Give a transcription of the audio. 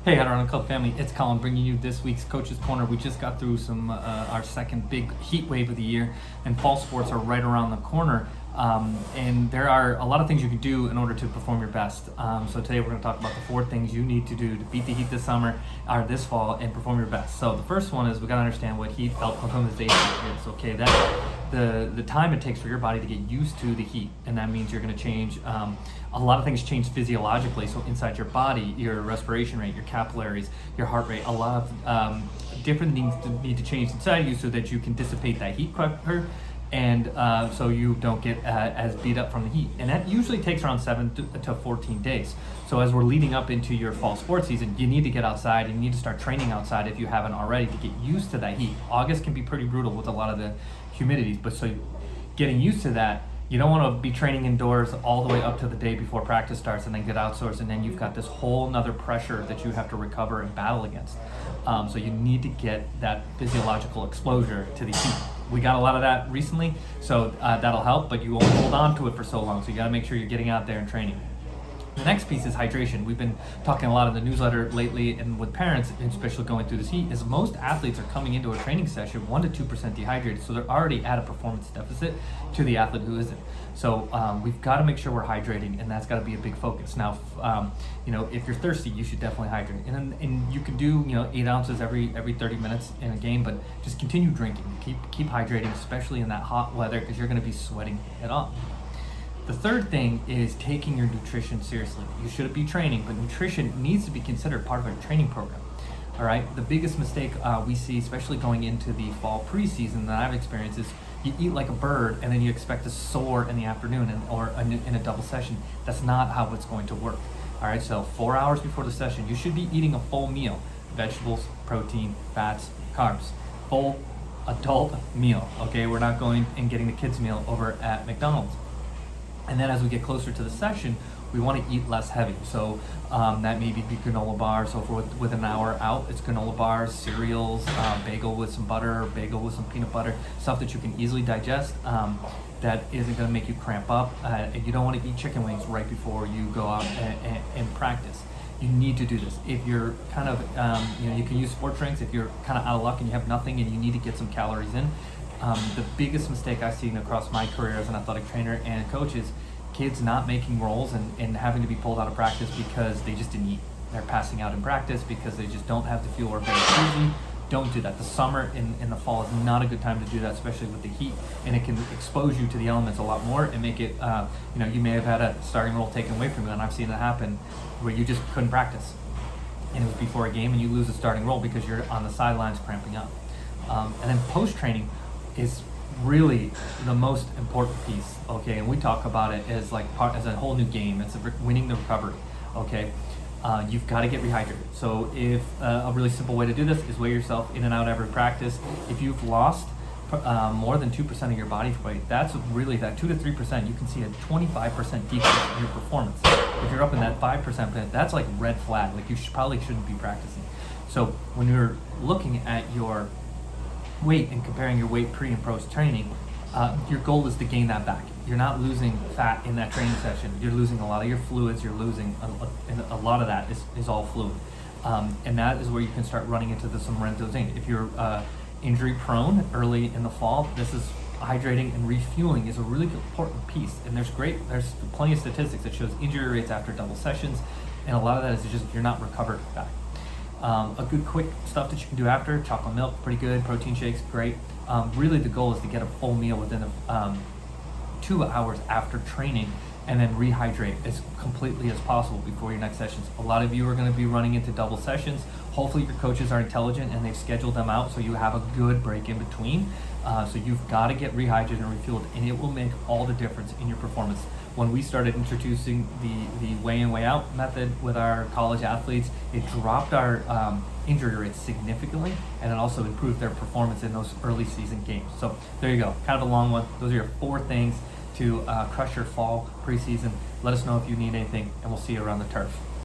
Hey, Adirondack Club family, it's Colin bringing you this week's Coach's Corner. We just got through our second big heat wave of the year, and fall sports are right around the corner. And there are a lot of things you can do in order to perform your best. So today we're going to talk about the 4 things you need to do to beat the heat this summer or this fall and perform your best. So the first one is we got to understand what heat acclimatization is. Okay, that's the time it takes for your body to get used to the heat, and that means you're going to change. A lot of things change physiologically, so inside your body, your respiration rate, your capillaries, your heart rate, a lot of different things need to change inside you so that you can dissipate that heat quicker, and so you don't get as beat up from the heat. And that usually takes around 7 to 14 days. So as we're leading up into your fall sports season, you need to get outside, and you need to start training outside if you haven't already to get used to that heat. August can be pretty brutal with a lot of the humidities, but so getting used to that, you don't want to be training indoors all the way up to the day before practice starts and then get outdoors, and then you've got this whole nother pressure that you have to recover and battle against. So you need to get that physiological exposure to the heat. We got a lot of that recently, so that'll help, but you won't hold on to it for so long, so you got to make sure you're getting out there and training. The next piece is hydration. We've been talking a lot in the newsletter lately, and with parents, especially going through this heat, is most athletes are coming into a training session 1 to 2% dehydrated, so they're already at a performance deficit to the athlete who isn't. So we've got to make sure we're hydrating, and that's got to be a big focus. Now, if you're thirsty, you should definitely hydrate, and you can do 8 ounces every 30 minutes in a game, but just continue drinking. Keep hydrating, especially in that hot weather, because you're going to be sweating it off. The third thing is taking your nutrition seriously. You shouldn't be training, but nutrition needs to be considered part of a training program. All right. The biggest mistake we see, especially going into the fall preseason that I've experienced, is you eat like a bird and then you expect to soar in the afternoon or in a double session. That's not how it's going to work. All right. So 4 hours before the session, you should be eating a full meal: vegetables, protein, fats, carbs. Full adult meal. Okay. We're not going and getting the kids' meal over at McDonald's. And then as we get closer to the session, we want to eat less heavy. So that may be granola bars. So for with an hour out, it's granola bars, cereals, bagel with some butter, bagel with some peanut butter, stuff that you can easily digest, that isn't going to make you cramp up. And you don't want to eat chicken wings right before you go out and practice. You need to do this. If you're kind of, you can use sport drinks. If you're kind of out of luck and you have nothing and you need to get some calories in, the biggest mistake I've seen across my career as an athletic trainer and coach is kids not making rolls and having to be pulled out of practice because they just didn't eat. They're passing out in practice because they just don't have the fuel or very easy. Don't do that. The summer and the fall is not a good time to do that, especially with the heat, and it can expose you to the elements a lot more and make it, you may have had a starting roll taken away from you, and I've seen that happen where you just couldn't practice. And it was before a game and you lose a starting roll because you're on the sidelines cramping up. And then post-training is really the most important piece, okay? And we talk about it as as a whole new game. It's winning the recovery, okay? You've got to get rehydrated. So if a really simple way to do this is weigh yourself in and out every practice. If you've lost more than 2% of your body weight, that's really that 2 to 3%. You can see a 25% decrease in your performance. If you're up in that 5%, that's like red flag. Like you probably shouldn't be practicing. So when you're looking at your weight and comparing your weight pre and post training, your goal is to gain that back. You're not losing fat in that training session. You're losing a lot of your fluids. You're losing a lot of that is all fluid, and that is where you can start running into some rentozine. If you're injury prone early in the fall, this is hydrating and refueling is a really important piece. And there's plenty of statistics that shows injury rates after double sessions, and a lot of that is just you're not recovered back. A good quick stuff that you can do after: chocolate milk, pretty good. Protein shakes, great. Really the goal is to get a full meal within 2 hours after training, and then rehydrate as completely as possible before your next sessions. A lot of you are going to be running into double sessions. Hopefully your coaches are intelligent and they've scheduled them out so you have a good break in between. So you've got to get rehydrated and refueled, and it will make all the difference in your performance. When we started introducing the weigh in, weigh out method with our college athletes, it dropped our injury rates significantly, and it also improved their performance in those early season games. So there you go, kind of a long one. Those are your 4 things to crush your fall preseason. Let us know if you need anything, and we'll see you around the turf.